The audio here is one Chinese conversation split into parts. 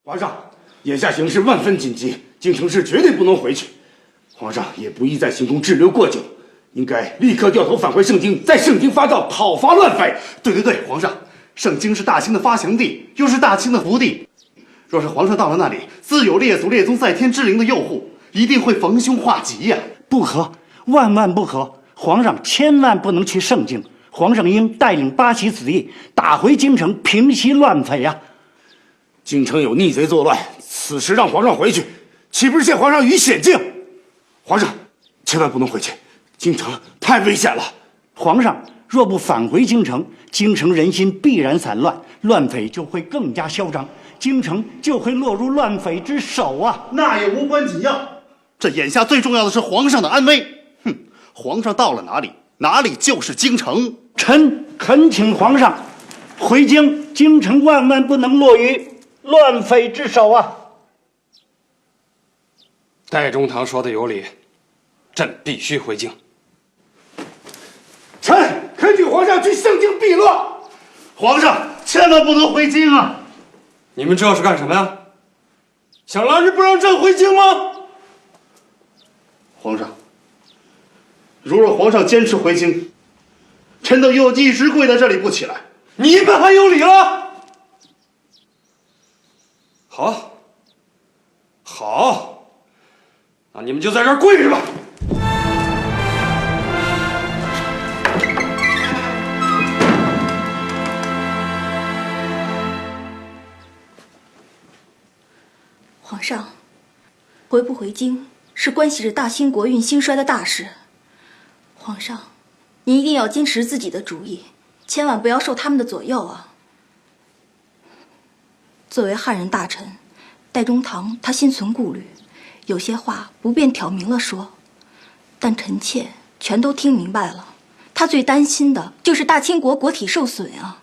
皇上，眼下形势万分紧急，京城市绝对不能回去。皇上也不宜在行宫滞留过久，应该立刻掉头返回盛京，在盛京发诏讨伐乱匪。对，皇上，盛京是大清的发祥地，又是大清的福地。若是皇上到了那里，自有列祖列宗在天之灵的佑护，一定会逢凶化吉呀！不可，万万不可！皇上千万不能去盛京，皇上应带领八旗子弟打回京城，平息乱匪呀！京城有逆贼作乱，此时让皇上回去，岂不是陷皇上于险境？皇上千万不能回去，京城太危险了。皇上若不返回京城，京城人心必然散乱，乱匪就会更加嚣张，京城就会落入乱匪之手啊！那也无关紧要，这眼下最重要的是皇上的安危。哼，皇上到了哪里，哪里就是京城。臣恳请皇上回京，京城万万不能落于乱匪之手啊！戴中堂说的有理，朕必须回京。臣恳请皇上去盛京避乱。皇上千万不能回京啊！你们这是干什么呀？想拉人不让朕回京吗？皇上，如若皇上坚持回京，臣等又一直跪在这里不起来。你们还有理了？好，那你们就在这儿跪着吧。皇上，回不回京是关系着大清国运兴衰的大事。皇上，您一定要坚持自己的主意，千万不要受他们的左右啊！作为汉人大臣，戴中堂他心存顾虑，有些话不便挑明了说，但臣妾全都听明白了。他最担心的就是大清国国体受损啊！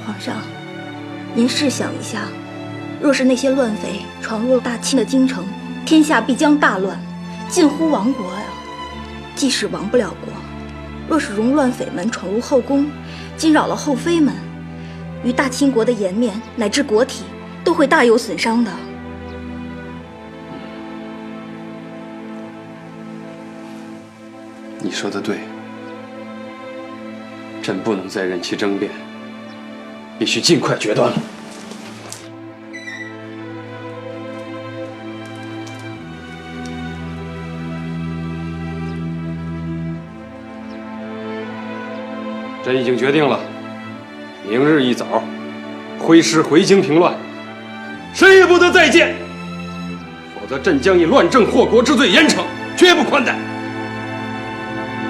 皇上，您试想一下，若是那些乱匪闯入了大清的京城，天下必将大乱，近乎亡国呀！即使亡不了国，若是容乱匪们闯入后宫，惊扰了后妃们，于大清国的颜面乃至国体都会大有损伤的。你说的对，朕不能再任其争辩，必须尽快决断了。朕已经决定了，明日一早，挥师回京平乱，谁也不得再见，否则朕将以乱政祸国之罪严惩，绝不宽待。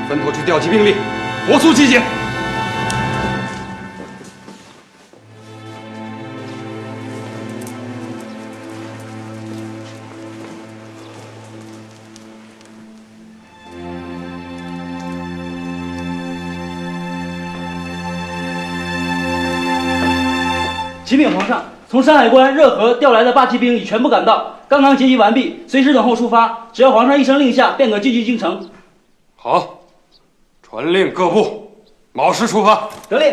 分头去调集兵力，火速集结。启禀皇上，从山海关、热河调来的八旗兵已全部赶到，刚刚集结完毕，随时等候出发。只要皇上一声令下，便可进军京城。好，传令各部，卯时出发。得令。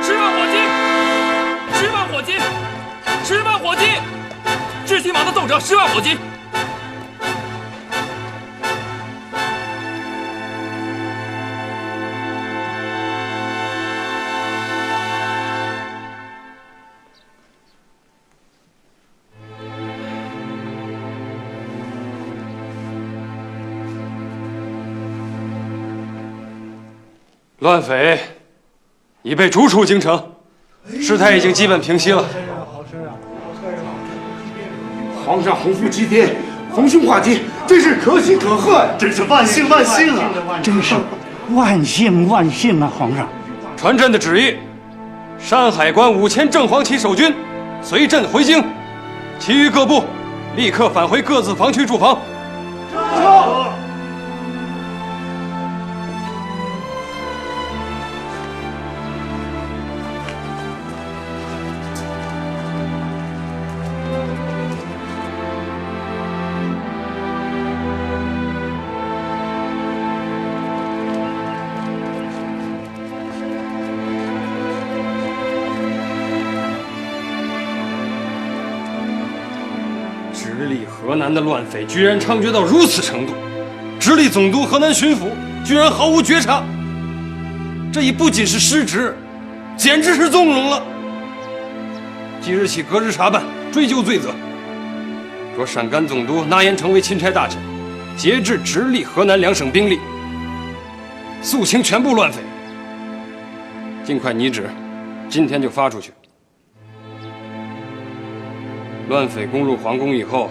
10万火急，10万火急，10万火急！智取马的奏折，10万火急。乱匪已被逐出京城，事态已经基本平息了。皇上洪福齐天，逢凶化吉，真是可喜可贺，真是万幸万幸啊！真是万幸万幸啊！皇上，传朕的旨意，山海关5000正黄旗守军随朕回京，其余各部立刻返回各自防区驻防。河南的乱匪居然猖獗到如此程度，直隶总督河南巡抚居然毫无觉察，这已不仅是失职，简直是纵容了。即日起隔日查办，追究罪责。若陕甘总督纳言成为钦差大臣，节制直隶、河南两省兵力，肃清全部乱匪。尽快拟旨，今天就发出去。乱匪攻入皇宫以后，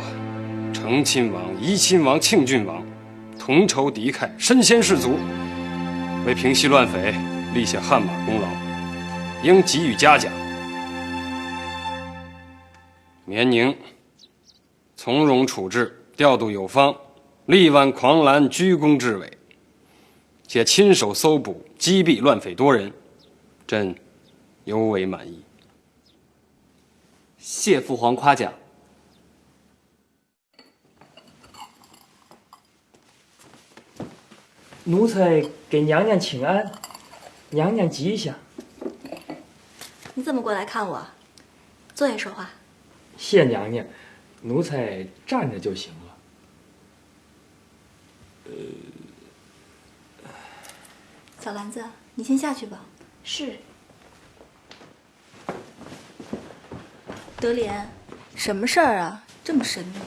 成亲王、怡亲王、庆郡王同仇敌忾，身先士卒，为平息乱匪立下汗马功劳，应给予嘉奖。绵宁从容处置，调度有方，力挽狂澜，居功至伟，且亲手搜捕击毙乱匪多人，朕尤为满意。谢父皇夸奖。奴才给娘娘请安，娘娘吉祥。你怎么过来看我？坐下说话。谢娘娘，奴才站着就行了。小兰子，你先下去吧。是。德莲，什么事儿啊？这么神秘？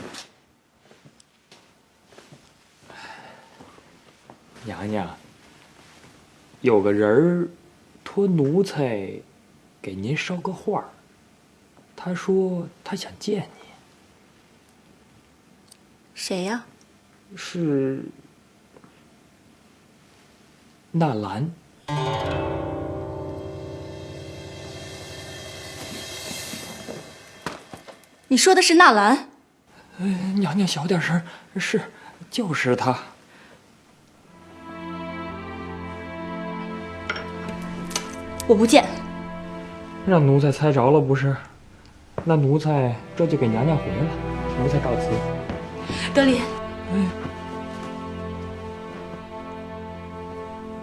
娘娘，有个人儿托奴才给您捎个话儿，他说他想见你。谁呀？是纳兰。你说的是纳兰？娘娘小点声，是，就是他。我不见。让奴才猜着了不是？那奴才这就给娘娘回了。奴才告辞。德林，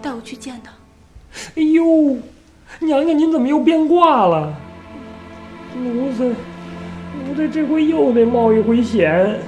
带我去见他。哎呦，娘娘您怎么又变卦了？奴才这回又得冒一回险。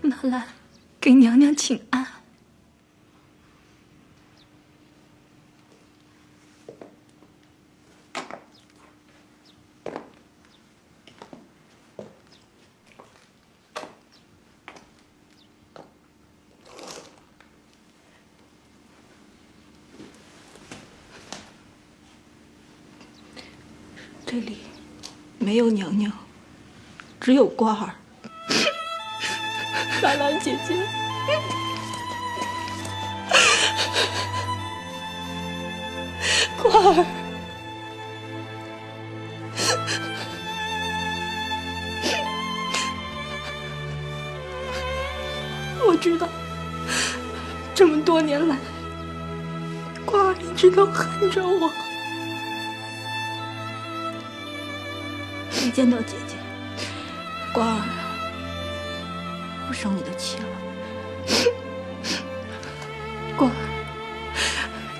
纳兰，给娘娘请安。这里没有娘娘，只有瓜儿。兰兰姐姐，瓜儿。知道，这么多年来，瓜儿一直都恨着我。没见到姐姐，瓜儿不生你的气了。瓜儿，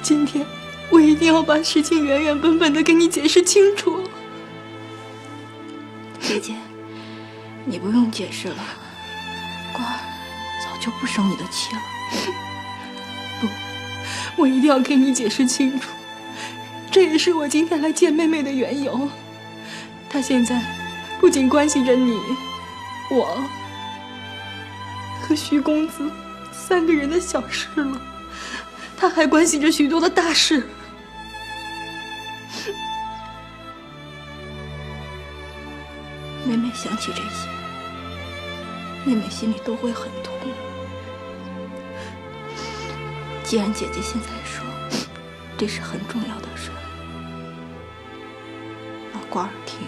今天我一定要把事情原原本本的跟你解释清楚。姐姐，你不用解释了，瓜儿早就不生你的气了。不，我一定要给你解释清楚，这也是我今天来见妹妹的缘由。她现在不仅关心着你、我和徐公子3个人的小事了，她还关心着许多的大事。妹妹想起这些，妹妹心里都会很痛。既然姐姐现在说这是很重要的事，让瓜儿听。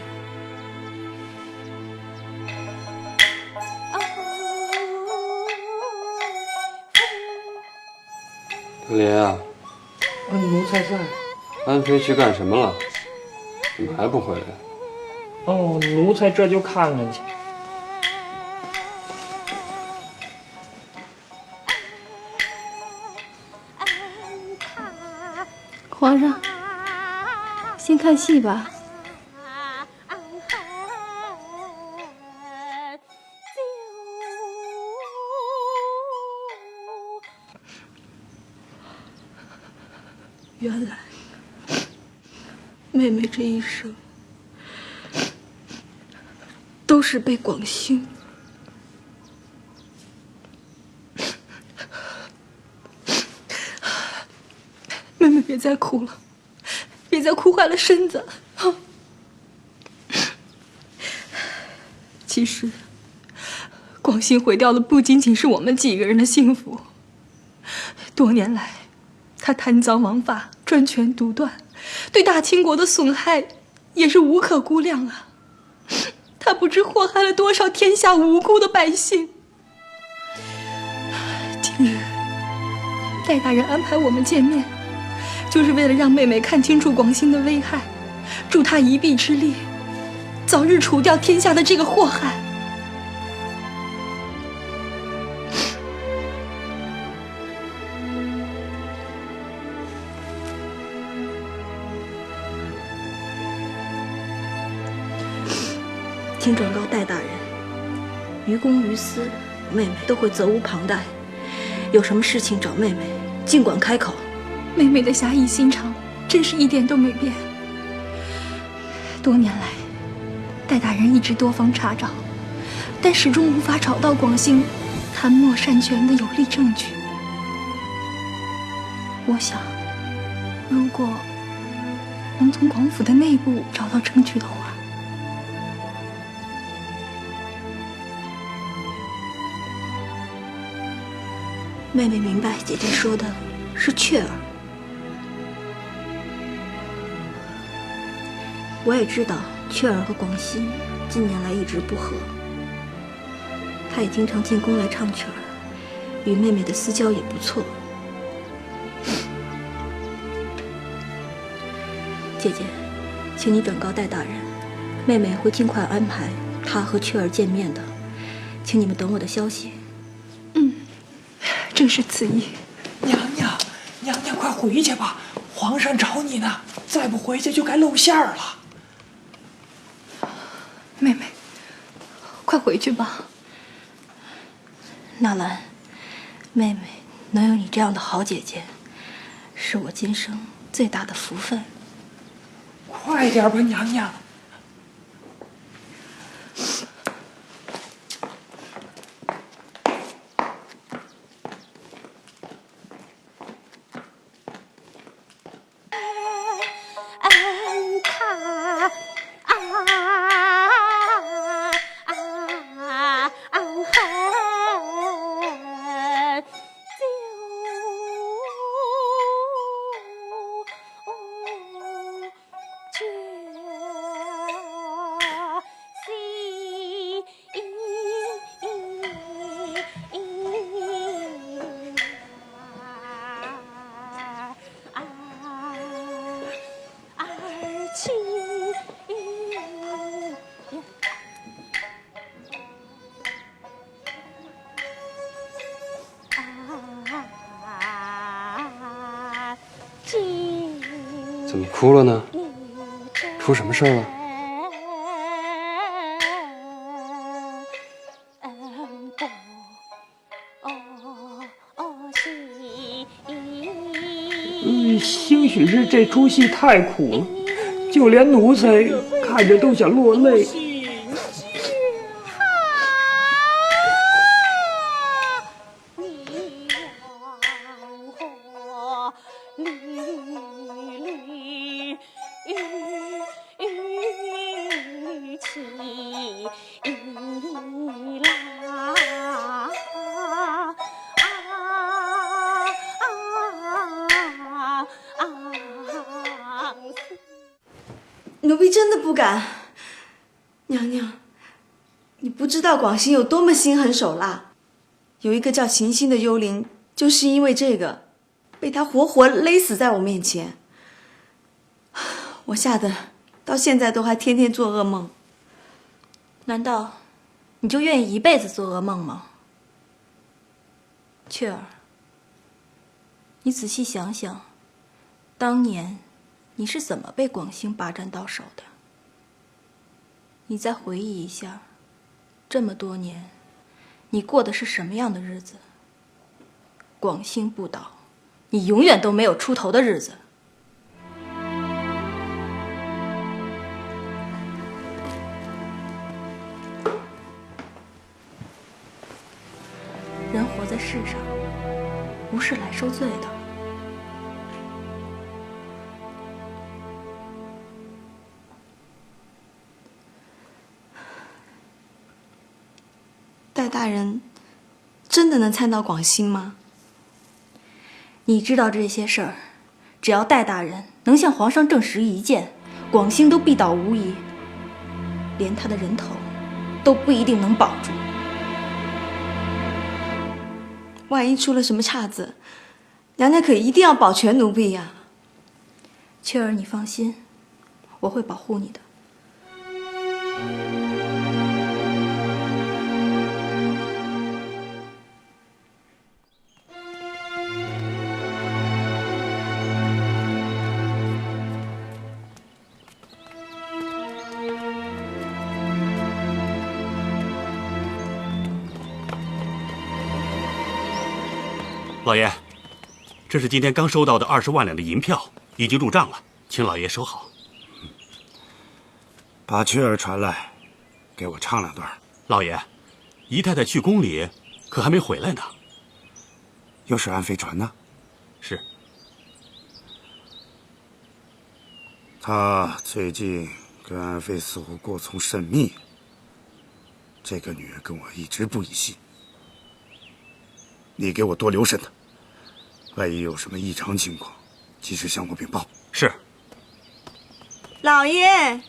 德林啊，奴才在。安飞去干什么了？怎么还不回来？哦，奴才这就看看去。皇上，先看戏吧。原来，妹妹这一生都是被广兴。妹妹别再哭了，别再哭坏了身子。其实，广兴毁掉的不仅仅是我们几个人的幸福，多年来，他贪赃枉法、专权独断，对大清国的损害也是无可估量啊！他不知祸害了多少天下无辜的百姓。今日戴大人安排我们见面，就是为了让妹妹看清楚广兴的危害，助他一臂之力，早日除掉天下的这个祸害。请转告戴大人，于公于私，妹妹都会责无旁贷。有什么事情找妹妹，尽管开口。妹妹的侠义心肠，真是一点都没变。多年来，戴大人一直多方查找，但始终无法找到广兴贪墨擅权的有力证据。我想，如果能从广府的内部找到证据的话，妹妹明白姐姐说的是雀儿。我也知道雀儿和广兴近年来一直不和，她也经常进宫来唱曲儿，与妹妹的私交也不错。姐姐，请你转告戴大人，妹妹会尽快安排她和雀儿见面的，请你们等我的消息。正是此意。娘娘，快回去吧，皇上找你呢，再不回去就该露馅儿了。妹妹，快回去吧。纳兰，妹妹能有你这样的好姐姐，是我今生最大的福分。快点吧，娘娘。就怎么哭了呢？出什么事了？兴许是这出戏太苦了，就连奴才看着都想落泪。奴婢真的不敢。娘娘，你不知道广兴有多么心狠手辣，有一个叫秦心的幽灵，就是因为这个，被他活活勒死在我面前。我吓得到现在都还天天做噩梦。难道你就愿意一辈子做噩梦吗？雀儿，你仔细想想，当年你是怎么被广兴霸占到手的？你再回忆一下，这么多年，你过的是什么样的日子？广兴不倒，你永远都没有出头的日子。人活在世上，不是来受罪的。戴大人真的能参到广兴吗？你知道这些事儿，只要戴大人能向皇上证实一件，广兴都必倒无疑，连他的人头都不一定能保住。万一出了什么岔子，娘娘可一定要保全奴婢呀。雀儿，你放心，我会保护你的。老爷，这是今天刚收到的20万两的银票，已经入账了，请老爷收好。把雀儿传来，给我唱2段。老爷，姨太太去宫里，可还没回来呢。又是安飞传呢？是。他最近跟安飞似乎过从甚密，这个女人跟我一直不一系。你给我多留神她，万一有什么异常情况，及时向我禀报。是。老爷，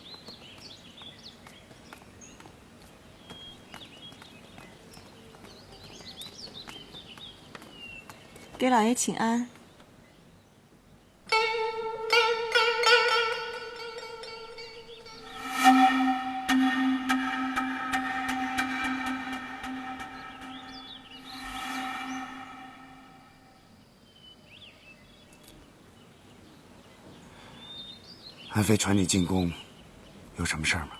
给老爷请安。安飞传你进宫，有什么事儿吗？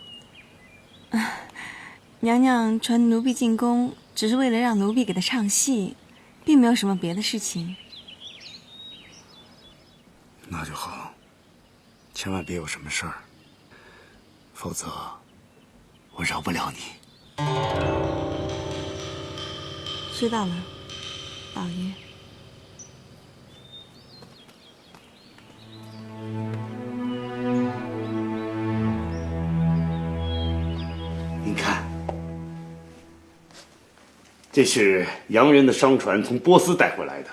娘娘传奴婢进宫，只是为了让奴婢给她唱戏，并没有什么别的事情。那就好，千万别有什么事儿，否则我饶不了你。知道了，老爷。您看，这是洋人的商船从波斯带回来的，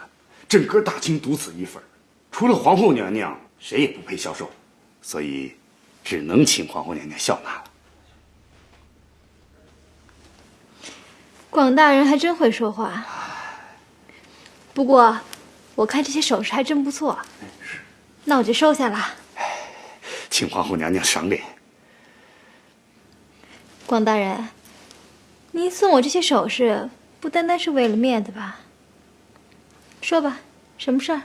整个大清独此一份，除了皇后娘娘，谁也不配销售，所以只能请皇后娘娘笑纳了。广大人还真会说话，不过我看这些首饰还真不错，那我就收下了。请皇后娘娘赏脸。广大人，您送我这些首饰，不单单是为了面子吧？说吧，什么事儿？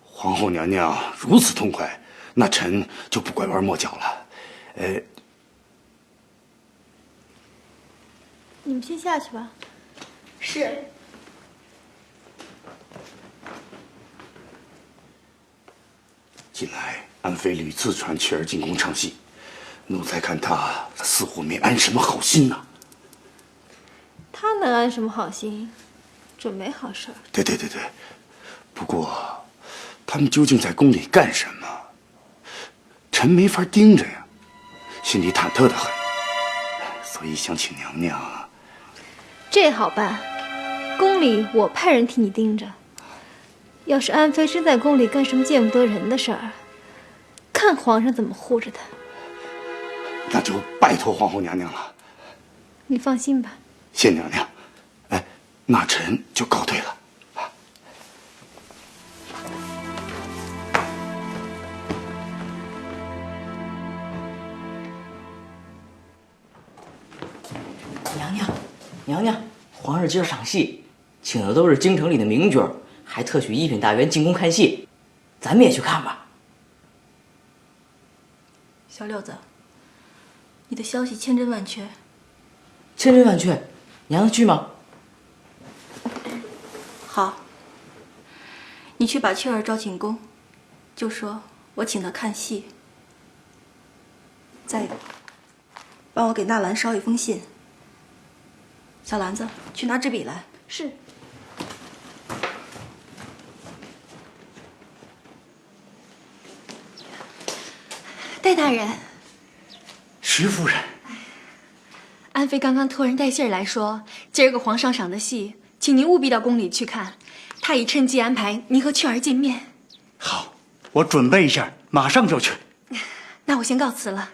皇后娘娘如此痛快，那臣就不拐弯抹角了。你们先下去吧。是。近来安妃屡次传雀儿进宫唱戏，奴才看她似乎没安什么好心呐。他能安什么好心？准没好事儿。对，不过他们究竟在宫里干什么？臣没法盯着呀，心里忐忑的很，所以想请娘娘。这好办，宫里我派人替你盯着。要是安妃真在宫里干什么见不得人的事儿，看皇上怎么护着她。那就拜托皇后娘娘了。你放心吧。谢娘娘。那臣就告退了。娘娘，皇上今儿赏戏，请的都是京城里的名角，还特许一品大员进宫看戏，咱们也去看吧。小六子，你的消息千真万确。千真万确，娘娘去吗？好，你去把雀儿招进宫，就说我请她看戏。再一个，帮我给纳兰捎一封信。小兰子，去拿纸笔来。是。戴大人，徐夫人，安妃刚刚托人带信儿来说，今儿个皇上赏的戏，请您务必到宫里去看。她已趁机安排您和雀儿见面。好，我准备一下，马上就去。那我先告辞了。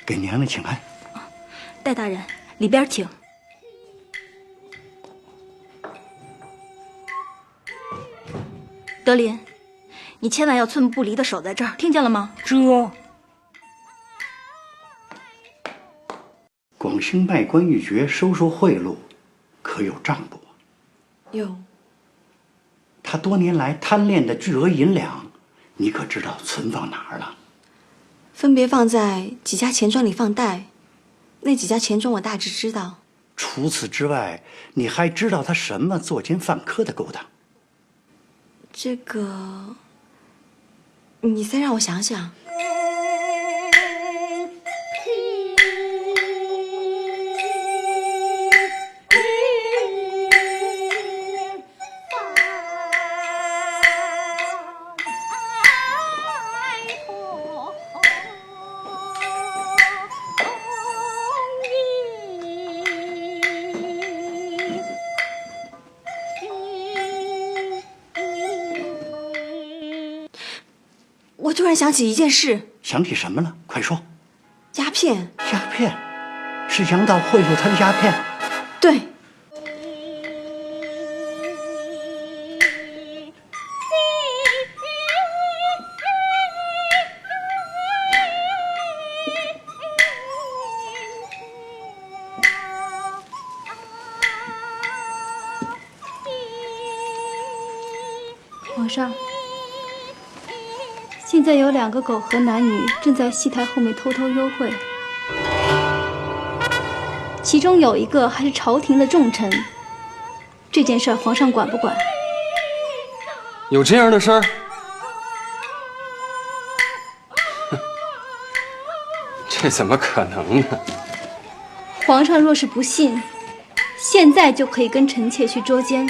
给娘娘请安。戴大人，里边请。德林，你千万要寸步不离的守在这儿，听见了吗？广兴卖官鬻爵收受贿赂，可有账簿？有。他多年来贪恋的巨额银两，你可知道存放哪儿了？分别放在几家钱庄里放贷，那几家钱庄我大致知道。除此之外，你还知道他什么作奸犯科的勾当？这个，你再让我想想。我突然想起一件事。想起什么了？快说。鸦片。鸦片，是杨道贿赂他的鸦片？对。皇上，现在有2个苟合男女正在戏台后面偷偷幽会，其中有一个还是朝廷的重臣。这件事皇上管不管？有这样的事儿？这怎么可能呢？皇上若是不信，现在就可以跟臣妾去捉奸。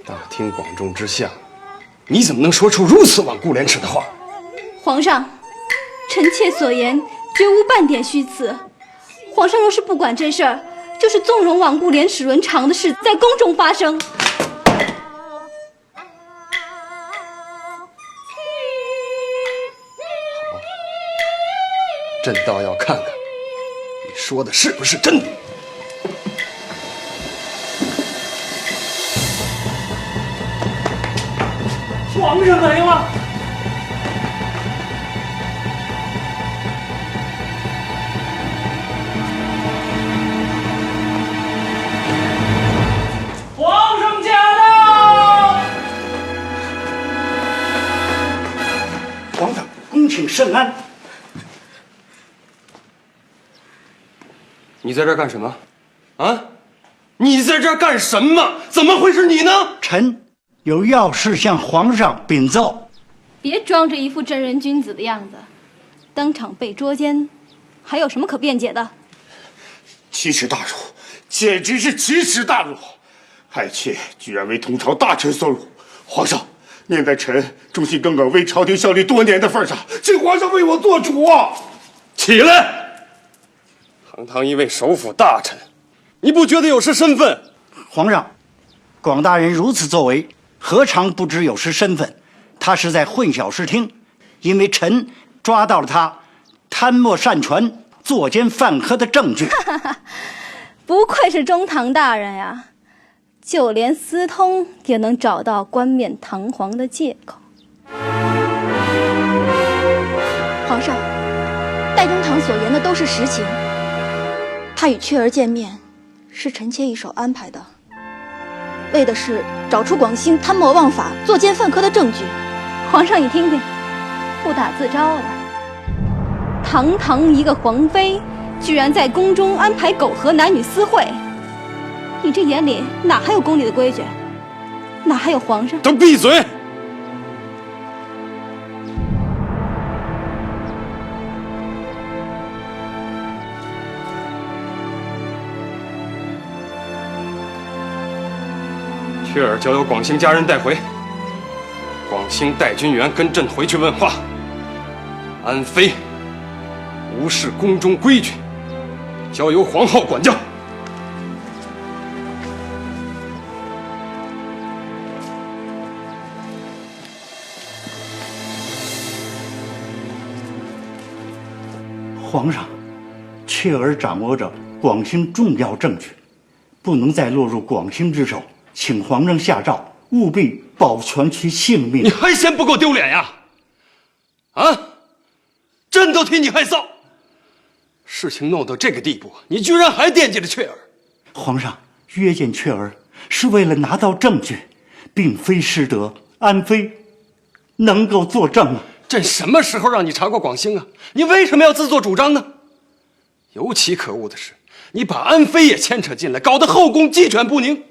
大庭广众之下，你怎么能说出如此罔顾廉耻的话？皇上，臣妾所言绝无半点虚词。皇上若是不管这事儿，就是纵容罔顾廉耻伦常的事在宫中发生。朕倒要看看你说的是不是真的。皇上来了！皇上驾到！皇上，恭请圣安。你在这儿干什么？啊？你在这儿干什么？怎么会是你呢？臣有要事向皇上禀奏。别装着一副正人君子的样子，当场被捉奸，还有什么可辩解的？奇耻大辱，简直是奇耻大辱！爱妾居然为同朝大臣所辱，皇上，念在臣忠心耿耿为朝廷效力多年的份上，请皇上为我做主啊！起来！堂堂一位首辅大臣，你不觉得有失身份？皇上，广大人如此作为，何尝不知有失身份？他是在混淆视听，因为臣抓到了他贪墨擅权、作奸犯科的证据。不愧是中堂大人呀，就连私通也能找到冠冕堂皇的借口。皇上，戴中堂所言的都是实情。他与雀儿见面，是臣妾一手安排的，为的是找出广兴贪墨枉法、作奸犯科的证据。皇上，你听听，不打自招了。堂堂一个皇妃，居然在宫中安排苟合男女私会，你这眼里哪还有宫里的规矩？哪还有皇上？都闭嘴！雀儿交由广兴家人带回，广兴带军员跟朕回去问话。安妃无视宫中规矩，交由皇后管教。皇上，雀儿掌握着广兴重要证据，不能再落入广兴之手，请皇上下诏，务必保全其性命。你还嫌不够丢脸呀？啊！朕都替你害臊。事情弄到这个地步，你居然还惦记着雀儿。皇上约见雀儿是为了拿到证据，并非失德。安妃能够作证啊！朕什么时候让你查过广兴啊？你为什么要自作主张呢？尤其可恶的是，你把安妃也牵扯进来，搞得后宫鸡犬不宁。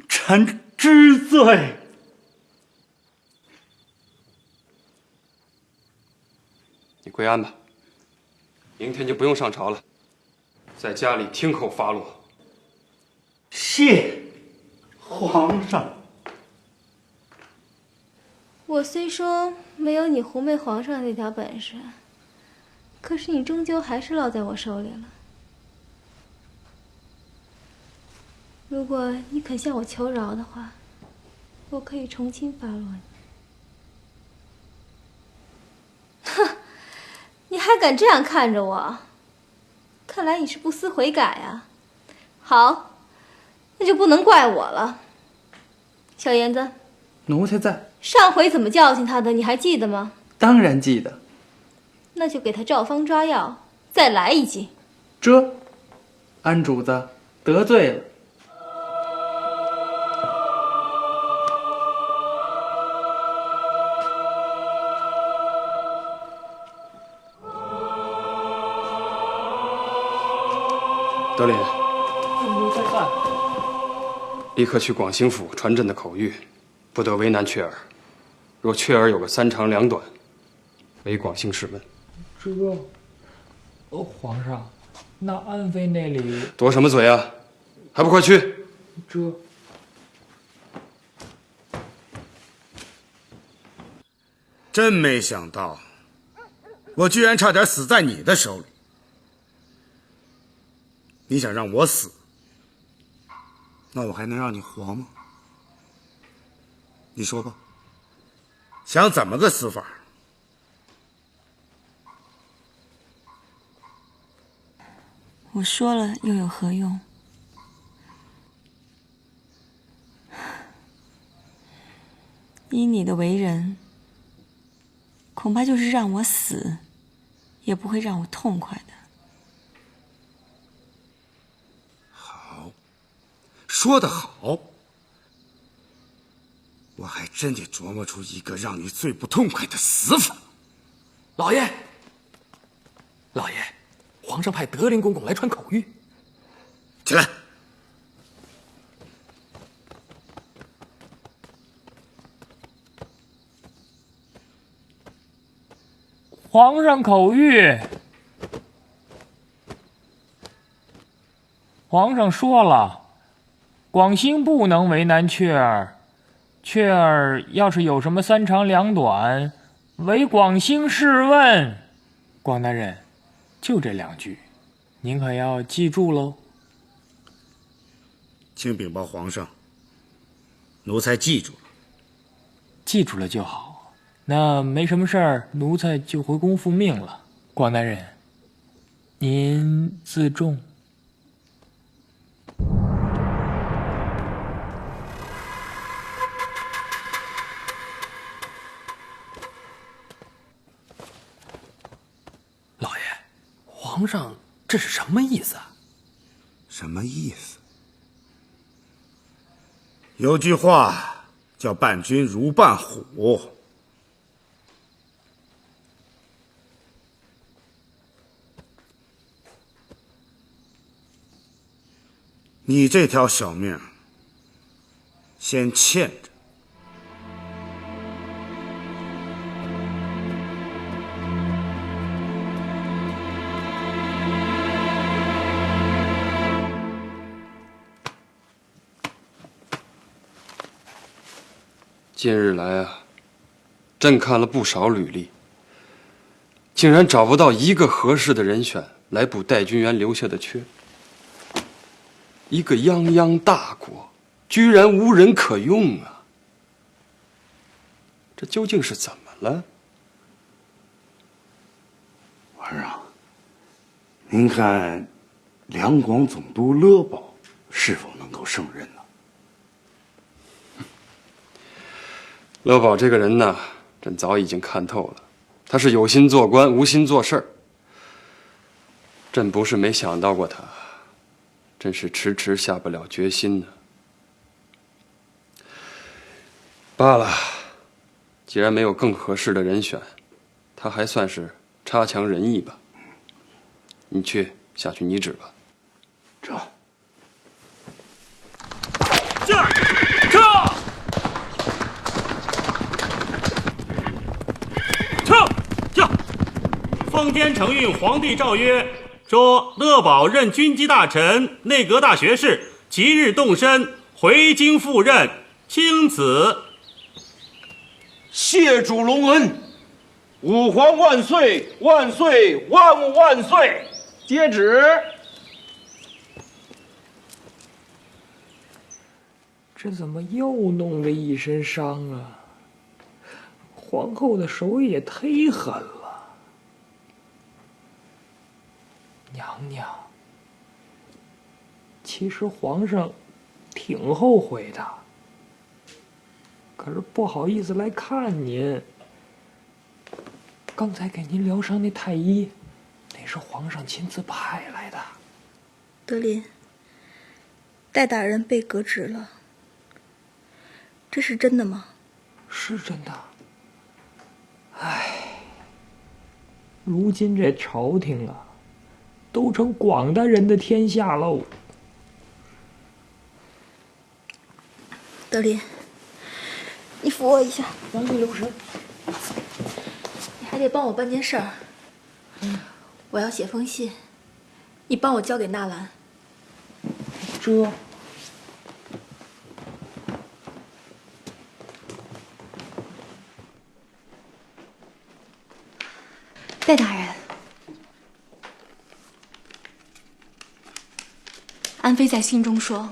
臣知罪。你归安吧，明天就不用上朝了，在家里听候发落。谢皇上。我虽说没有你狐媚皇上那条本事，可是你终究还是落在我手里了。如果你肯向我求饶的话，我可以重新发落你。哼，你还敢这样看着我？看来你是不思悔改啊。好，那就不能怪我了。小严子，奴才在。上回怎么教训他的，你还记得吗？当然记得。那就给他照方抓药，再来一记。安主子得罪了。德林，奴才在。立刻去广兴府传朕的口谕，不得为难雀儿。若雀儿有个3长2短，为广兴试问。皇上，那安妃那里……多什么嘴啊？还不快去！真没想到，我居然差点死在你的手里。你想让我死，那我还能让你活吗？你说吧，想怎么个死法？我说了又有何用？依你的为人，恐怕就是让我死，也不会让我痛快的。好，说得好，我还真得琢磨出一个让你最不痛快的死法。老爷，老爷，皇上派德林公公来传口谕。起来。皇上口谕，皇上说了，广兴不能为难雀儿，雀儿要是有什么3长2短，唯广兴试问。广大人，就这2句，您可要记住喽。请禀报皇上，奴才记住了。记住了就好。那没什么事儿，奴才就回宫复命了。广大人，您自重。老爷，皇上这是什么意思啊？什么意思？有句话叫伴君如伴虎。你这条小命先欠着。近日来啊，朕看了不少履历，竟然找不到一个合适的人选来补戴军元留下的缺。一个泱泱大国，居然无人可用啊！这究竟是怎么了？皇上，您看，两广总督勒宝是否能够胜任呢？勒宝这个人呢，朕早已经看透了，他是有心做官，无心做事儿。朕不是没想到过他。真是迟迟下不了决心呢。罢了，既然没有更合适的人选，他还算是差强人意吧。你下去拟旨吧。这。奉天承运皇帝诏曰：说勒宝任军机大臣、内阁大学士，即日动身回京赴任，钦此。谢主隆恩，吾皇万岁万岁万物万岁！接旨。这怎么又弄得一身伤啊？皇后的手也忒狠了。娘娘，其实皇上挺后悔的，可是不好意思来看您。刚才给您疗伤那太医，那是皇上亲自派来的。德林，戴大人被革职了，这是真的吗？是真的。唉，如今这朝廷啊，都成广大人的天下喽。德林，你扶我一下。王贵留神。你还得帮我办件事儿。我要写封信，你帮我交给纳兰。这。戴大人，安妃在信中说，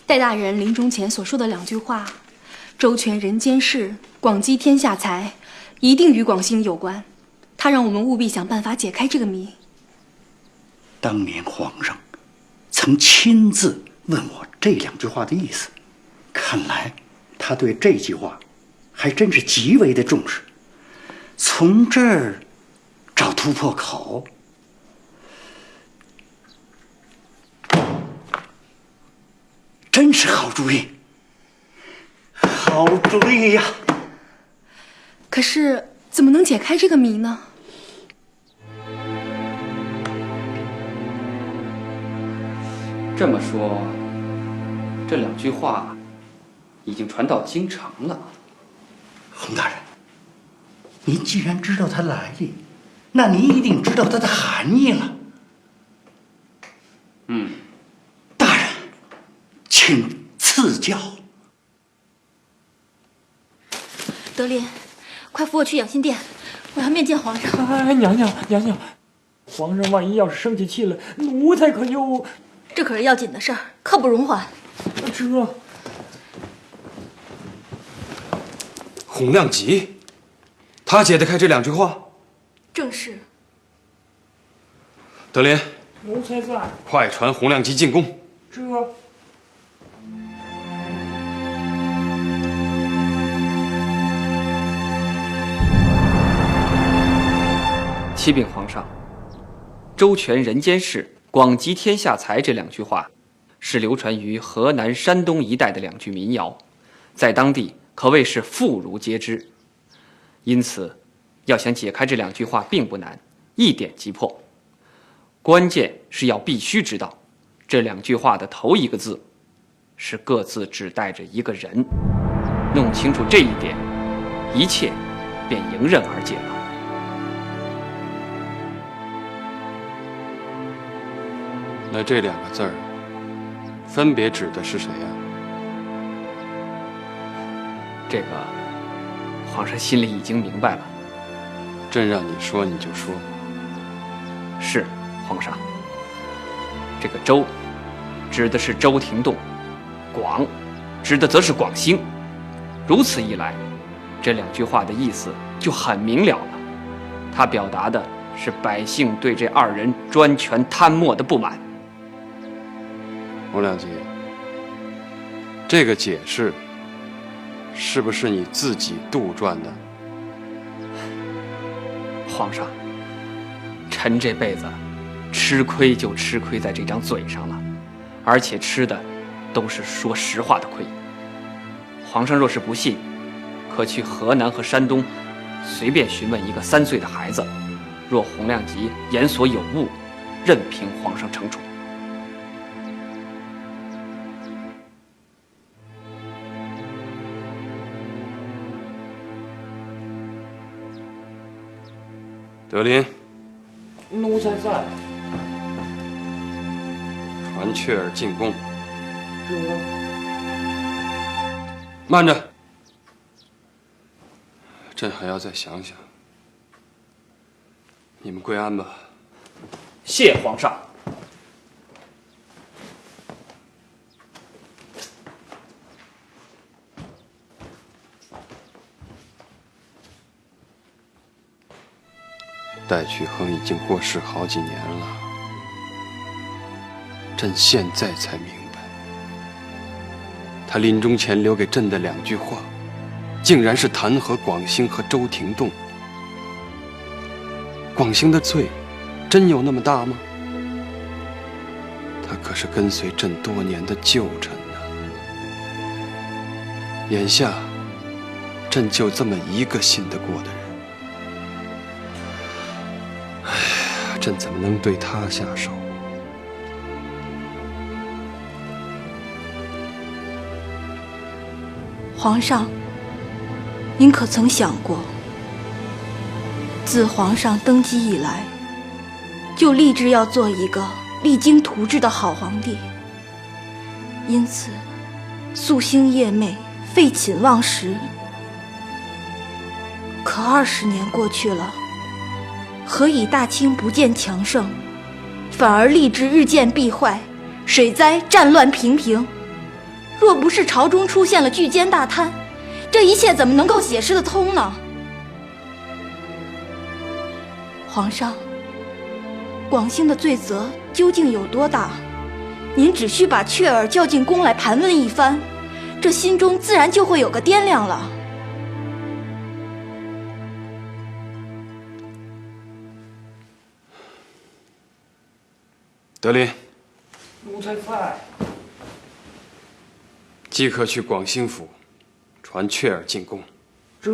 戴大人临终前所说的2句话“周全人间事，广积天下财”，一定与广兴有关。他让我们务必想办法解开这个谜。当年皇上曾亲自问我这2句话的意思，看来他对这句话还真是极为的重视。从这儿找突破口，真是好主意，好主意呀！可是怎么能解开这个谜呢？这么说，这2句话已经传到京城了。洪大人，您既然知道它来历，那您一定知道它的含义了。大人，请赐教。德林，快扶我去养心殿，我要面见皇上。哎，娘娘，皇上万一要是生起气来，奴才可就……这可是要紧的事儿，刻不容缓。这洪亮吉，他解得开这2句话？正是。德林，奴才在。快传洪亮吉进宫。这。启禀皇上，周全人间事，广积天下财这2句话，是流传于河南、山东一带的2句民谣，在当地可谓是妇孺皆知。因此，要想解开这2句话并不难，一点即破。关键是要必须知道，这2句话的头1个字是各自指代着一个人。弄清楚这一点，一切便迎刃而解了。那这2个字儿，分别指的是谁呀？这个，皇上心里已经明白了。朕让你说你就说。是，皇上。这个周，指的是周廷栋；广，指的则是广兴。如此一来，这2句话的意思就很明了了。它表达的是百姓对这2人专权贪墨的不满。洪亮吉，这个解释是不是你自己杜撰的？皇上，臣这辈子吃亏就吃亏在这张嘴上了，而且吃的都是说实话的亏。皇上若是不信，可去河南和山东随便询问一个3岁的孩子，若洪亮吉言所有误，任凭皇上惩处。德林，奴才在。传雀儿进宫。这。慢着，朕还要再想想。你们归安吧。谢皇上。戴曲亨已经过世好几年了，朕现在才明白，他临终前留给朕的2句话，竟然是弹劾广兴和周廷栋。广兴的罪，真有那么大吗？他可是跟随朕多年的旧臣呢。眼下，朕就这么一个信得过的人。朕怎么能对他下手？皇上，您可曾想过，自皇上登基以来，就立志要做一个励精图治的好皇帝，因此夙兴夜寐，废寝忘食。可20年过去了，何以大清不见强盛，反而吏治日渐弊坏，水灾战乱频频？若不是朝中出现了巨奸大贪，这一切怎么能够解释得通呢？皇上，广兴的罪责究竟有多大？您只需把雀儿叫进宫来盘问一番，这心中自然就会有个掂量了。德林，奴才在。即刻去广兴府，传雀儿进宫。这